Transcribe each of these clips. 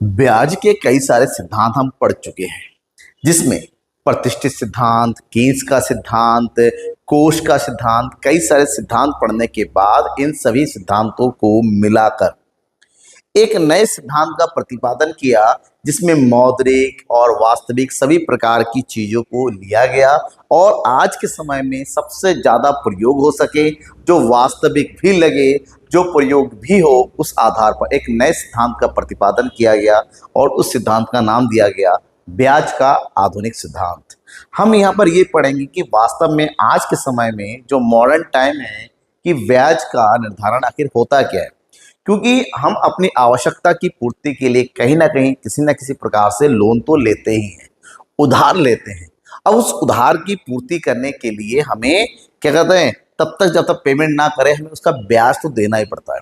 ब्याज के कई सारे सिद्धांत हम पढ़ चुके हैं, जिसमें प्रतिष्ठित सिद्धांत, कीन्स का सिद्धांत, कोश का सिद्धांत, कई सारे सिद्धांत पढ़ने के बाद इन सभी सिद्धांतों को मिलाकर एक नए सिद्धांत का प्रतिपादन किया, जिसमें मौद्रिक और वास्तविक सभी प्रकार की चीजों को लिया गया और आज के समय में सबसे ज्यादा प्रयोग हो सके, जो वास्तविक भी लगे, जो प्रयोग भी हो, उस आधार पर एक नए सिद्धांत का प्रतिपादन किया गया और उस सिद्धांत का नाम दिया गया ब्याज का आधुनिक सिद्धांत। हम यहाँ पर ये पढ़ेंगे कि वास्तव में आज के समय में जो मॉडर्न टाइम है कि ब्याज का निर्धारण आखिर होता क्या है, क्योंकि हम अपनी आवश्यकता की पूर्ति के लिए कहीं ना कहीं किसी न किसी प्रकार से लोन तो लेते ही हैं, उधार लेते हैं। अब उस उधार की पूर्ति करने के लिए हमें क्या कहते हैं, तब तक जब तक पेमेंट ना करें हमें उसका ब्याज तो देना ही पड़ता है।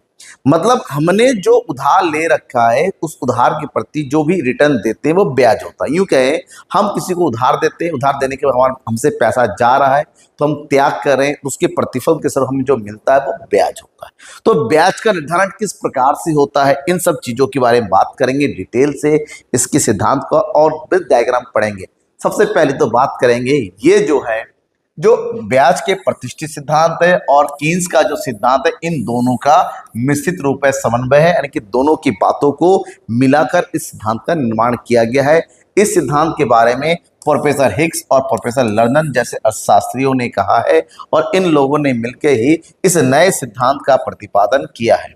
मतलब हमने जो उधार ले रखा है उस उधार के प्रति जो भी रिटर्न देते हैं वो ब्याज होता है। यूं कहें, हम किसी को उधार देते हैं, उधार देने के बाद हमारे हमसे पैसा जा रहा है तो हम त्याग करें, उसके प्रतिफल के स्वरूप हमें जो मिलता है वो ब्याज होता है। तो ब्याज का निर्धारण किस प्रकार से होता है, इन सब चीजों के बारे में बात करेंगे डिटेल से, इसके सिद्धांत का और विद डायग्राम पढ़ेंगे। सबसे पहले तो बात करेंगे ये जो ब्याज के प्रतिष्ठित सिद्धांत है और कीन्स का जो सिद्धांत है, इन दोनों का मिश्रित रूप में समन्वय है, यानी कि दोनों की बातों को मिलाकर इस सिद्धांत का निर्माण किया गया है। इस सिद्धांत के बारे में प्रोफेसर हिग्स और प्रोफेसर लर्नन जैसे अर्थशास्त्रियों ने कहा है और इन लोगों ने मिलकर ही इस नए सिद्धांत का प्रतिपादन किया है।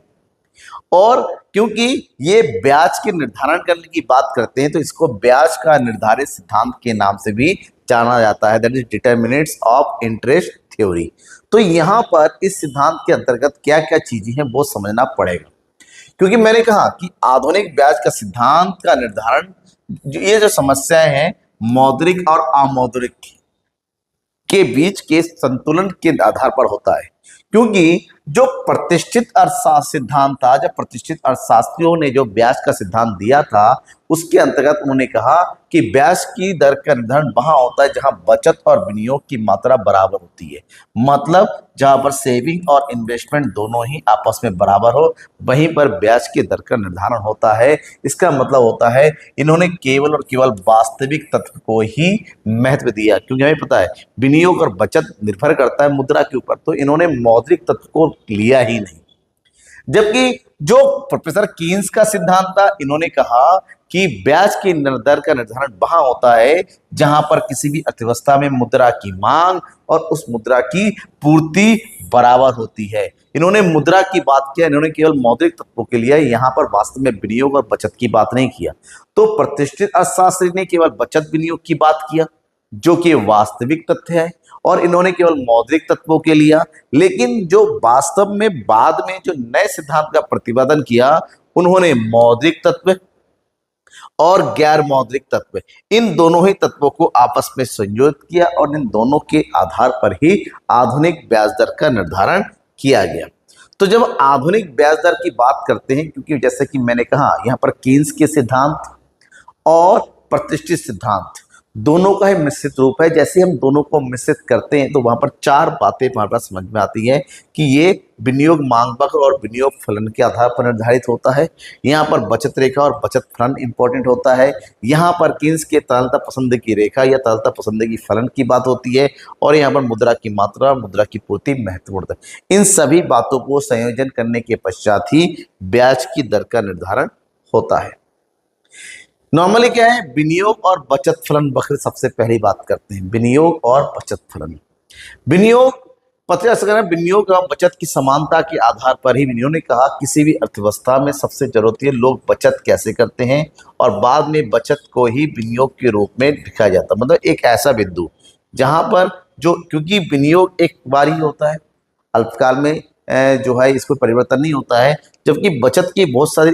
और क्योंकि ये ब्याज के निर्धारण करने की बात करते हैं तो इसको ब्याज का निर्धारित सिद्धांत के नाम से भी जाना जाता है, that is determinants of interest theory. तो यहाँ पर इस सिद्धांत के अंतर्गत क्या क्या चीजें हैं वो समझना पड़ेगा, क्योंकि मैंने कहा कि आधुनिक ब्याज का सिद्धांत का निर्धारण, ये जो समस्याएं हैं मौद्रिक और अमौद्रिक के बीच के संतुलन के आधार पर होता है। क्योंकि जो प्रतिष्ठित अर्थशास्त्र सिद्धांत था, जब प्रतिष्ठित अर्थशास्त्रियों ने जो ब्याज का सिद्धांत दिया था उसके अंतर्गत उन्होंने कहा कि ब्याज की दर का निर्धारण वहां होता है जहां बचत और विनियोग की मात्रा बराबर होती है। मतलब जहां पर सेविंग और इन्वेस्टमेंट दोनों ही आपस में बराबर हो, वहीं पर ब्याज की दर का निर्धारण होता है। इसका मतलब होता है इन्होंने केवल और केवल वास्तविक तत्व को ही महत्व दिया, क्योंकि हमें पता है विनियोग और बचत निर्भर करता है मुद्रा के ऊपर, तो इन्होंने मौद्रिक तत्व को लिया ही नहीं। जबकि जो प्रोफेसर कीन्स का सिद्धांत था, इन्होंने कहा कि ब्याज की दर का निर्धारण वहां होता है जहां पर किसी भी अर्थव्यवस्था में मुद्रा की मांग और उस मुद्रा की पूर्ति बराबर होती है। इन्होंने मुद्रा की बात किया, इन्होंने केवल मौद्रिक तत्वों के लिए, यहाँ पर वास्तव में विनियोग और बचत की बात नहीं किया। तो प्रतिष्ठित अर्थशास्त्री ने केवल बचत विनियोग की बात किया जो कि वास्तविक तथ्य है, और इन्होंने केवल मौद्रिक तत्वों के लिया। लेकिन जो वास्तव में बाद में जो नए सिद्धांत का प्रतिपादन किया, उन्होंने मौद्रिक तत्व और गैर मौद्रिक तत्व, इन दोनों ही तत्वों को आपस में संयोजित किया और इन दोनों के आधार पर ही आधुनिक ब्याज दर का निर्धारण किया गया। तो जब आधुनिक ब्याज दर की बात करते हैं, क्योंकि जैसे कि मैंने कहा यहाँ पर कीन्स के सिद्धांत और प्रतिष्ठित सिद्धांत दोनों का ही मिश्रित रूप है। जैसे हम दोनों को मिश्रित करते हैं तो वहां पर चार बातें हमारे पास समझ में आती है कि ये विनियोग मांग वक्र और विनियोग फलन के आधार पर निर्धारित होता है। यहाँ पर बचत रेखा और बचत फलन इंपॉर्टेंट होता है। यहाँ पर कीन्स के तरलता पसंद की रेखा या तरलता पसंद की फलन की बात होती है, और यहाँ पर मुद्रा की मात्रा और मुद्रा की पूर्ति महत्वपूर्ण है। इन सभी बातों को संयोजन करने के पश्चात ही ब्याज की दर का निर्धारण होता है। नॉर्मली क्या है, विनियोग और बचत फलन वक्र सबसे पहली बात करते हैं। विनियोग और बचत फलन, विनियोग विनियोग और बचत की समानता के आधार पर ही विनियोग ने कहा किसी भी अर्थव्यवस्था में सबसे जरूरत है लोग बचत कैसे करते हैं, और बाद में बचत को ही विनियोग के रूप में दिखाया जाता है। मतलब एक ऐसा बिंदु जहां पर जो, क्योंकि विनियोग एक बार ही होता है, अल्पकाल में जो है इसको परिवर्तन नहीं होता है, जबकि बचत की बहुत सारी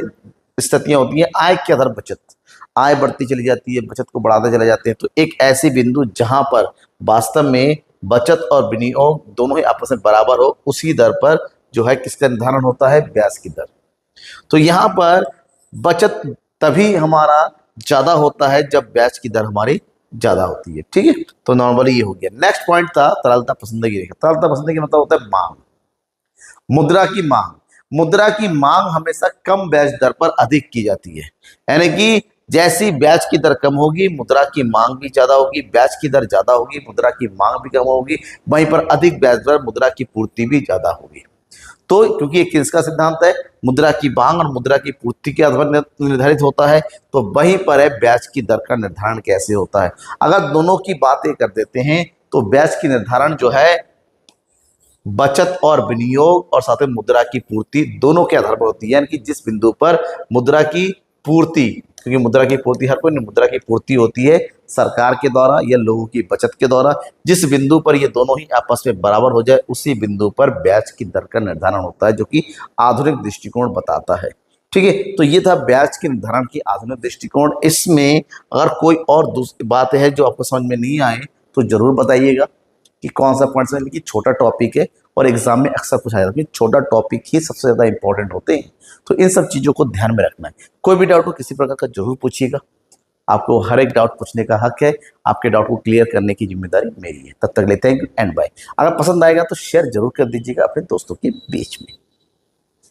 स्थितियां होती हैं। आय के आधार बचत, आय बढ़ती चली जाती है, बचत को बढ़ाते चले जाते हैं। तो एक ऐसी बिंदु जहां पर वास्तव में बचत और विनियोग दोनों ही आपस में बराबर हो, उसी दर पर जो है किसका निर्धारण होता है, ब्याज की दर। तो यहाँ पर बचत तभी हमारा ज्यादा होता है जब ब्याज की दर हमारी ज्यादा होती है। ठीक है, तो नॉर्मली ये हो गया। नेक्स्ट पॉइंट था तरलता पसंद की रेखा। तरलता पसंद की मतलब होता है मांग, मुद्रा की मांग। मुद्रा की मांग हमेशा कम ब्याज दर पर अधिक की जाती है। यानी कि जैसी ब्याज की दर कम होगी, मुद्रा की मांग भी ज्यादा होगी, ब्याज की दर ज्यादा होगी, मुद्रा की मांग भी कम होगी, वहीं पर अधिक ब्याज दर मुद्रा की पूर्ति भी ज्यादा होगी। तो क्योंकि ये किसका सिद्धांत है, मुद्रा की मांग और मुद्रा की पूर्ति के आधार पर निर्धारित होता है, तो वहीं पर है ब्याज की दर का निर्धारण कैसे होता है। अगर दोनों की बातें कर देते हैं तो ब्याज की निर्धारण जो है बचत और विनियोग और साथ में मुद्रा की पूर्ति दोनों के आधार पर होती है। यानी कि जिस बिंदु पर मुद्रा की पूर्ति, क्योंकि मुद्रा की पूर्ति हर कोई नहीं, मुद्रा की पूर्ति होती है सरकार के द्वारा या लोगों की बचत के द्वारा, जिस बिंदु पर ये दोनों ही आपस में बराबर हो जाए उसी बिंदु पर ब्याज की दर का निर्धारण होता है, जो कि आधुनिक दृष्टिकोण बताता है। ठीक है, तो ये था ब्याज के निर्धारण की आधुनिक दृष्टिकोण। इसमें अगर कोई और दूसरी बात है जो आपको समझ में नहीं आए तो जरूर बताइएगा कि कौन सा पॉइंट समझ, कि छोटा टॉपिक है और एग्जाम में अक्सर पूछा जाता है कि छोटा टॉपिक ही सबसे ज्यादा इंपॉर्टेंट होते हैं, तो इन सब चीजों को ध्यान में रखना है। कोई भी डाउट हो किसी प्रकार का जरूर पूछिएगा, आपको हर एक डाउट पूछने का हक है, आपके डाउट को क्लियर करने की जिम्मेदारी मेरी है। तब तक ले थैंक यू एंड बाय। अगर पसंद आएगा तो शेयर जरूर कर दीजिएगा अपने दोस्तों के बीच में।